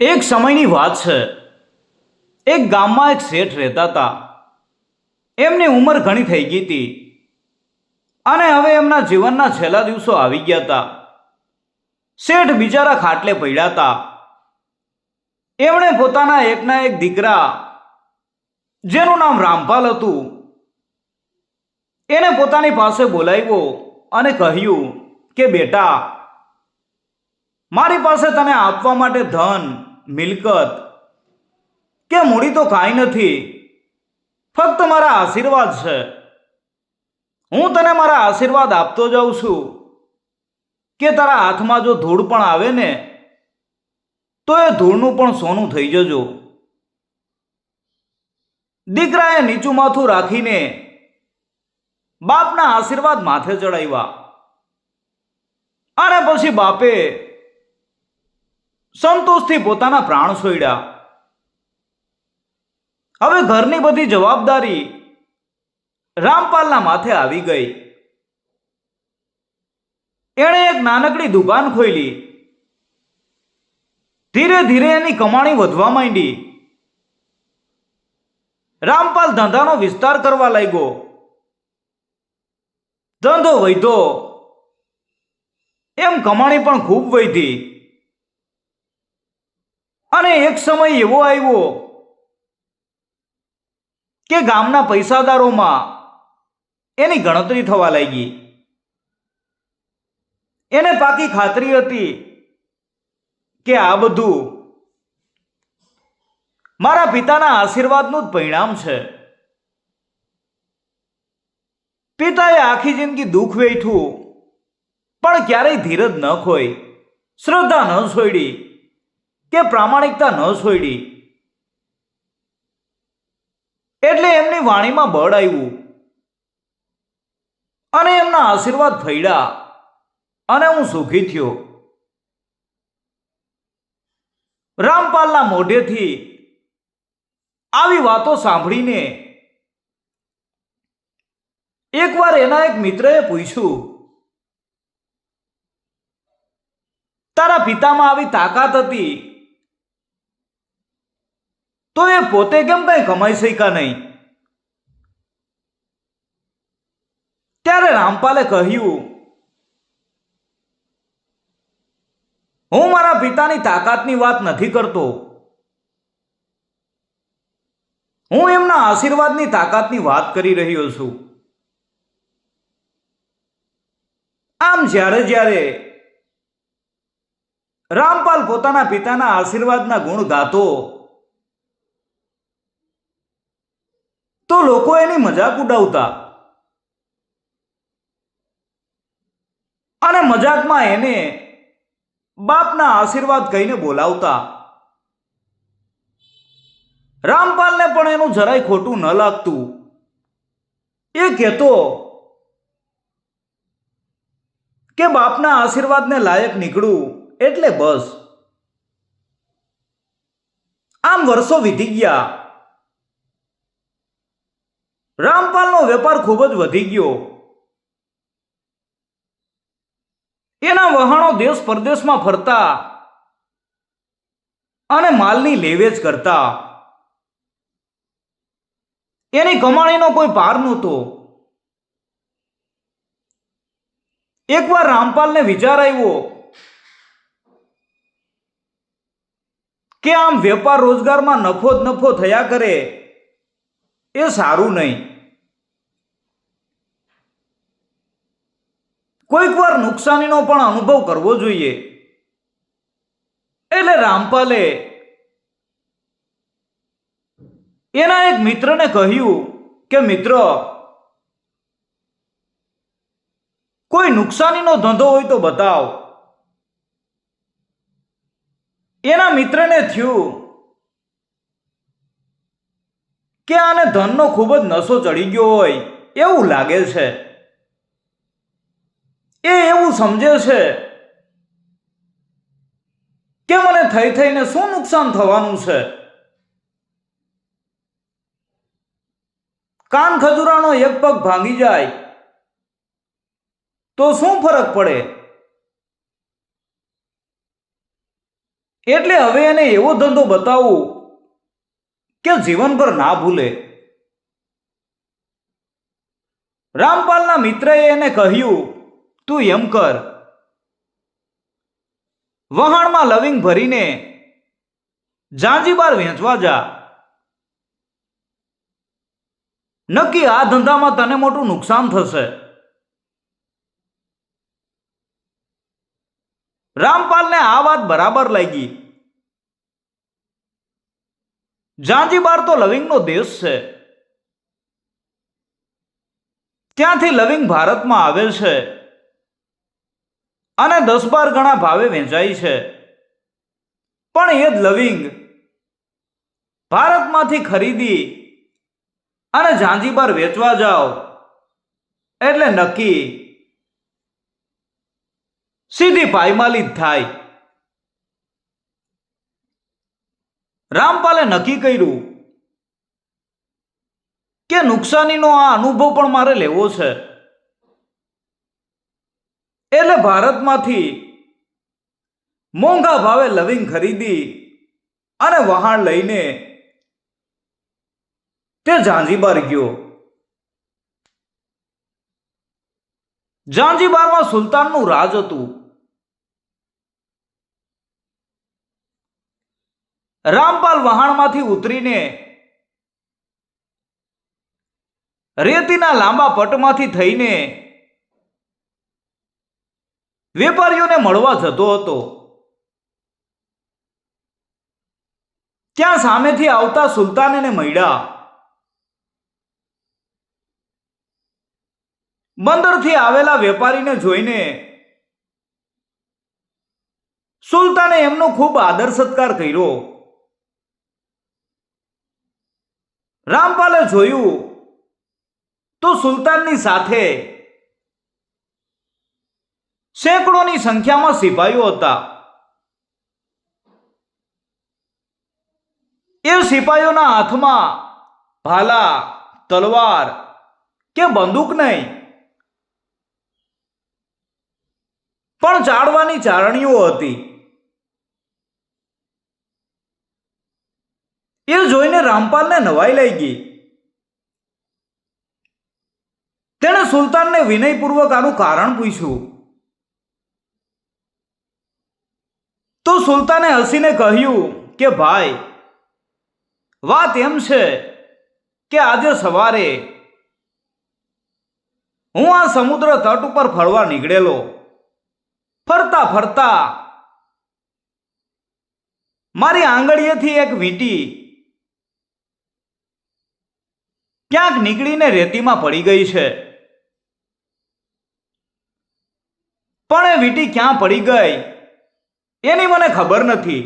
એક સમયની વાત છે. એક ગામમાં એક શેઠ રહેતા હતા. એમની ઉંમર ઘણી થઈ ગઈ હતી અને હવે એમના જીવનના છેલ્લા દિવસો આવી ગયા હતા. શેઠ બિચારા ખાટલે પડ્યા હતા. એમણે પોતાના એકના એક દીકરા, જેનું નામ રામપાલ હતું, એને પોતાની પાસે બોલાવ્યો અને કહ્યું કે બેટા, મારી પાસે તને આપવા માટે ધન, મિલકત કે મૂડી તો કાંઈ નથી, ફક્ત મારા આશીર્વાદ છે. હું તને મારા આશીર્વાદ આપતો જાઉં છું કે તારા હાથમાં જો ધૂળ પણ આવે ને, તો એ ધૂળનું પણ સોનું થઈ જજો. દીકરાએ નીચું માથું રાખીને બાપના આશીર્વાદ માથે ચડાવ્યા અને પછી બાપે સંતોષથી પોતાના પ્રાણ છોડ્યા. હવે ઘરની બધી જવાબદારી રામપાલના માથે આવી ગઈ. એણે એક નાનકડી દુકાન ખોલી. ધીરે ધીરે એની કમાણી વધવા માંડી. રામપાલ ધંધાનો વિસ્તાર કરવા લાગ્યો. ધંધો વધ્યો એમ કમાણી પણ ખૂબ વધી. અને એક સમય એવો આવ્યો કે ગામના પૈસાદારોમાં એની ગણતરી થવા લાગી. એને પાકી ખાતરી હતી કે આ બધું મારા પિતાના આશીર્વાદનું જ પરિણામ છે. પિતાએ આખી જિંદગી દુઃખ વેઠ્યું, પણ ક્યારેય ધીરજ ન ખોઈ, શ્રદ્ધા ન છોડી કે પ્રામાણિકતા ન છોડી. એટલે એમની વાણીમાં બળ આવ્યું અને એમના આશીર્વાદ ફળ્યા અને હું સુખી થયો. રામપાલના મોઢેથી આવી વાતો સાંભળીને એકવાર એના એક મિત્રએ પૂછ્યું, તારા પિતામાં આવી તાકાત હતી તો એ પોતે કેમ કઈ કમાઈ શક્યા નહીં? ત્યારે રામપાલે કહ્યું, હું મારા પિતાની તાકાતની વાત નથી કરતો, હું એમના આશીર્વાદની તાકાતની વાત કરી રહ્યો છું. આમ જ્યારે જ્યારે રામપાલ પોતાના પિતાના આશીર્વાદના ગુણ ગાતો, તો લોકો એની મજાક ઉડાવતા અને મજાકમાં એને બાપના આશીર્વાદ કહીને બોલાવતા. રામપાલને પણ એનું જરાય ખોટું ન લાગતું. એ કહેતો કે બાપના આશીર્વાદને લાયક નીકળું એટલે બસ. આમ વર્ષો વીતી ગયા. રામપાલનો વેપાર ખૂબ જ વધી ગયો. એના વહાણો દેશ પરદેશમાં ફરતા અને માલની લેવેચ કરતા. એની કમાણીનો કોઈ પાર નહોતો. એકવાર રામપાલને વિચાર આવ્યો કે આમ વેપાર રોજગારમાં નફો જ નફો થયા કરે એ સારું નહીં. કોઈક વાર નુકસાનીનો પણ અનુભવ કરવો જોઈએ. એટલે રામપાલે એના એક મિત્રને કહ્યું કે મિત્ર, કોઈ નુકસાનીનો ધંધો હોય તો બતાવ. એના મિત્રને થયું કે આને ધનનો ખૂબ જ નશો ચડી ગયો હોય એવું લાગે છે. એ એવું સમજે છે કે મને થઈ થઈને શું નુકસાન થવાનું છે? કાન ખજૂરાનો એક પગ ભાંગી જાય તો શું ફરક પડે? એટલે હવે એને એવો ધંધો બતાવું કે જીવનભર ના ભૂલે. રામપાલના મિત્રએ એને કહ્યું, તું એમ કર, વહાણમાં લવિંગ ભરીને ઝાંઝીબાર વેચવા જા. નક્કી આ ધંધામાં તને મોટું નુકસાન થશે. રામપાલને આ વાત બરાબર લાગી. ઝાંઝીબાર તો લવિંગનો દેશ છે. ત્યાંથી લવિંગ ભારતમાં આવે છે અને 10-12 ગણા ભાવે વેચાય છે. પણ એ જ લવિંગ ભારતમાંથી ખરીદી અને ઝાંઝીબાર વેચવા જાઓ એટલે નક્કી સીધી પાયમાલી જ થાય. રામપાલે નક્કી કર્યું કે નુકસાનીનો આ અનુભવ પણ મારે લેવો છે. એટલે ભારતમાંથી મોંઘા ભાવે લવિંગ ખરીદી અને વહાણ લઈને તે ઝાંઝીબાર ગયો. ઝાંઝીબારમાં સુલતાનનું રાજ હતું. રામપાલ વહાણમાંથી ઉતરીને રેતીના લાંબા પટમાંથી થઈને વેપારીઓને મળવા જતો હતો. ત્યાં સામેથી આવતા સુલતાન એને મળ્યા. બંદરથી આવેલા વેપારીને જોઈને સુલતાને એમનો ખૂબ આદર સત્કાર કર્યો. રામપાલે જોયું તો સુલતાનની સાથે સેંકડોની સંખ્યામાં સિપાહીઓ હતા. એ સિપાહીઓના હાથમાં ભાલા, તલવાર કે બંદૂક નહીં, પણ ચાળવાની ચારણીઓ હતી. એ જોઈને રામપાલને નવાઈ લાગી. તેણે સુલતાનને વિનયપૂર્વક આનું કારણ પૂછ્યું. તો સુલતાને હસીને કહ્યું કે ભાઈ, વાત એમ છે કે આજે સવારે હું આ સમુદ્ર તટ ઉપર ફરવા નીકળેલો. ફરતા ફરતા મારી આંગળીએથી એક વીંટી ક્યાંક નીકળીને રેતીમાં પડી ગઈ છે. પણ એ વીંટી ક્યાં પડી ગઈ એની મને ખબર નથી.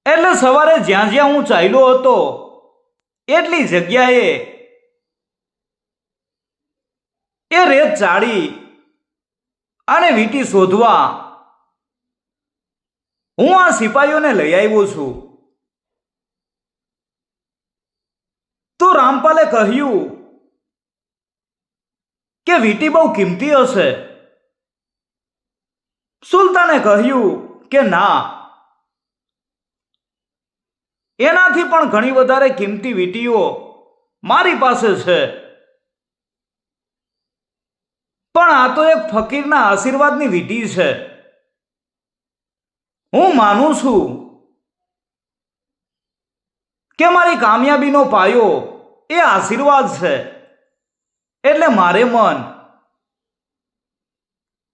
એટલે સવારે જ્યાં જ્યાં હું ચાલ્યો હતો એટલી જગ્યાએ એ રેત ચાળી અને વીંટી શોધવા હું આ સિપાહીઓને લઈ આવ્યો છું. તો રામપાલે કહ્યું કે વીંટી બહુ કિંમતી હશે. સુલતાને કહ્યું કે ના, એનાથી પણ ઘણી વધારે કિંમતી વીંટીઓ મારી પાસે છે. પણ આ તો એક ફકીરના આશીર્વાદની વીંટી છે. હું માનું છું કે મારી કામયાબીનો પાયો એ આશીર્વાદ છે. એટલે મારે મન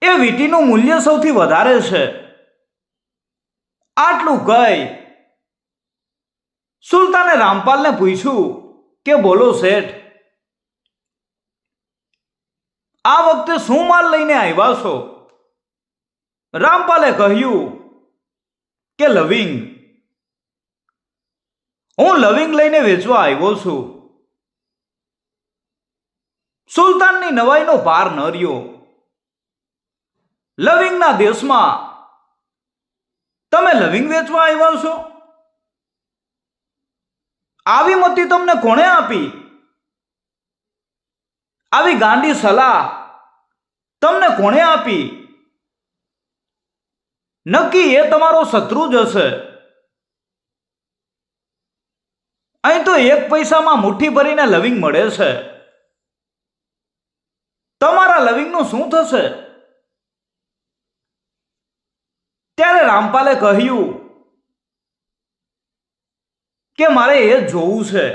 એ વીંટીનું મૂલ્ય સૌથી વધારે છે. આટલું કહી સુલતાને રામપાલને પૂછ્યું કે બોલો શેઠ, આ વખતે શું માલ લઈને આવ્યા છો? રામપાલે કહ્યું કે લવિંગ. હું લવિંગ લઈને વેચવા આવ્યો છું. સુલતાનની નવાઈનો પાર ન રહ્યો. લવિંગના દેશમાં તમે લવિંગ વેચવા આવ્યા છો? આવી મતી તમને કોણે આપી? આવી ગાંડી સલાહ તમને કોણે આપી? નક્કી એ તમારો શત્રુ જ હશે. અહીં તો 1 પૈસામાં મુઠ્ઠી ભરીને લવિંગ મળે છે. તમારા લવિંગનું શું થશે? ત્યારે રામપાલે કહ્યું કે મારે એ જ જોવું છે.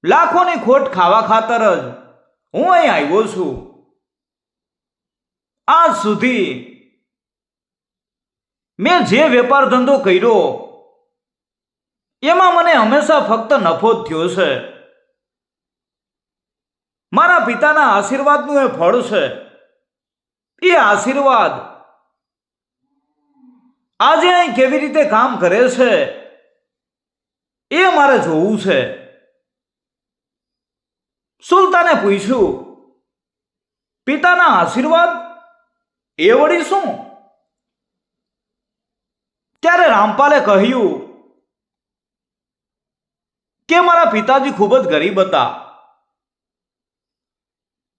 લાખોની ખોટ ખાવા ખાતર જ હું અહીં આવ્યો છું. આજ સુધી મેં જે વેપાર ધંધો કર્યો એમાં મને હંમેશા ફક્ત નફો જ થયો છે. મારા પિતાના આશીર્વાદનું એ ફળ છે. એ આશીર્વાદ આજે અહીં કેવી રીતે કામ કરે છે એ મારે જોવું છે. સુલતાને પૂછ્યું, પિતાના આશીર્વાદ એ વળી શું? ત્યારે રામપાલે કહ્યું કે મારા પિતાજી ખૂબ જ ગરીબ હતા.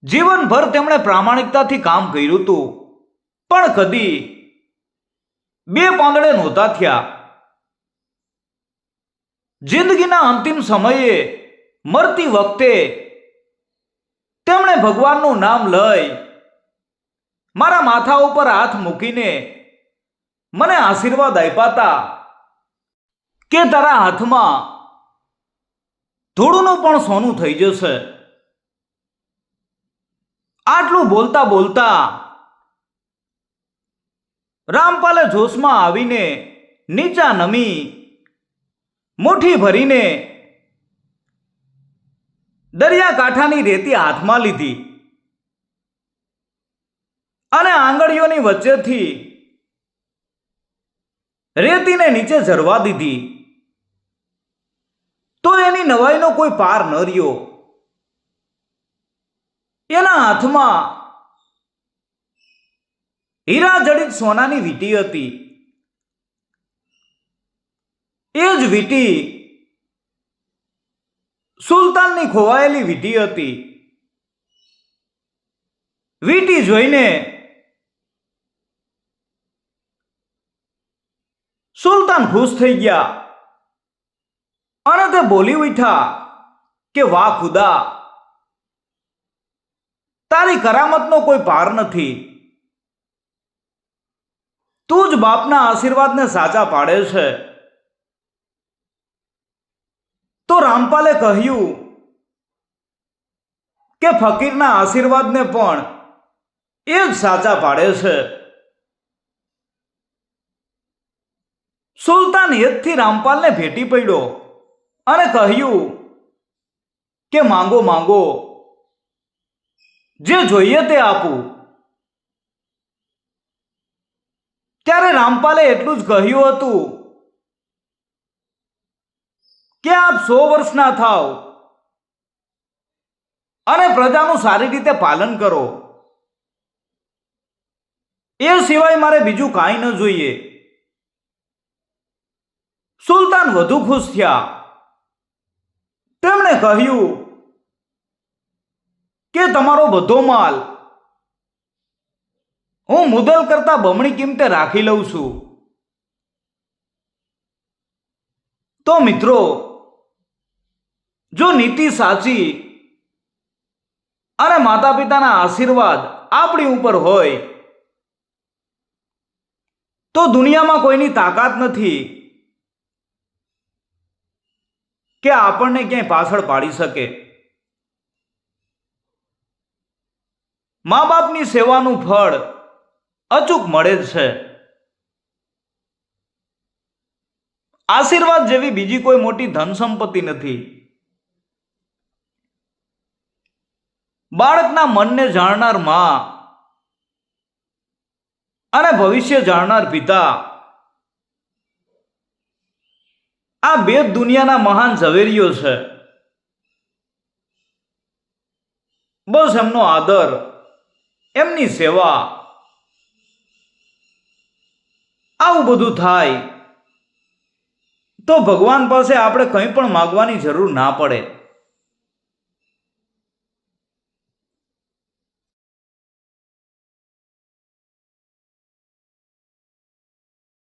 જીવનભર તેમણે પ્રામાણિકતાથી કામ કર્યું હતું, પણ કદી 2 પાંદડે નહોતા થયા. જિંદગીના અંતિમ સમયે મરતી વખતે તેમણે ભગવાનનું નામ લઈ મારા માથા ઉપર હાથ મૂકીને મને આશીર્વાદ આપ્યા હતા કે તારા હાથમાં થોડુંનું પણ સોનું થઈ જશે. આટલું બોલતા બોલતા રામપાલે જોશમાં આવીને નીચા નમી મુઠ્ઠી ભરીને દરિયાકાંઠાની રેતી હાથમાં લીધી અને આંગળીઓની વચ્ચેથી રેતીને નીચે ઝરવા દીધી. તો એની નવાઈનો કોઈ પાર ન રહ્યો. એના હાથમાં હીરા જડિત સોનાની વીંટી હતી. એ જ વીંટી સુલતાનની ખોવાયેલી વીંટી હતી. વીંટી જોઈને સુલતાન ખુશ થઈ ગયા અને તે બોલી ઉઠ્યા કે વાહ ખુદા, તારી કરામતનો કોઈ પાર નથી. તું જ બાપના આશીર્વાદને સાચા પાડે છે. તો રામપાલે કહ્યું કે ફકીરના આશીર્વાદને પણ એ જ સાચા પાડે છે. સુલતાન હેતથી રામપાલને ભેટી પડ્યો અને કહ્યું કે માંગો માંગો, જે જોઈએ તે આપું. ત્યારે રામપાલે એટલું જ કહ્યું હતું કે આપ 100 વર્ષના થાવ અને પ્રજાનું સારી રીતે પાલન કરો. એ સિવાય મારે બીજું કાંઈ ન જોઈએ. સુલતાન વધુ ખુશ થયા. તેમણે કહ્યું કે તમારો બધો માલ હું મુદલ કરતા બમણી કિંમતે રાખી લઉં છું. તો મિત્રો, જો નીતિ સાચી અને માતા પિતાના આશીર્વાદ આપણી ઉપર હોય તો દુનિયામાં કોઈની તાકાત નથી કે આપણને ક્યાંય પાછળ પાડી શકે. મા બાપની સેવાનું ફળ અચૂક મળે જ છે. આશીર્વાદ જેવી બીજી કોઈ મોટી ધન સંપત્તિ નથી. બાળકના મનને જાણનાર માં અને ભવિષ્ય જાણનાર પિતા, આ બે જ દુનિયાના મહાન ઝવેરીઓ છે. બસ એમનો આદર, એમની સેવા, આવું બધું થાય તો ભગવાન પાસે આપણે કંઈ પણ માગવાની જરૂર ના પડે.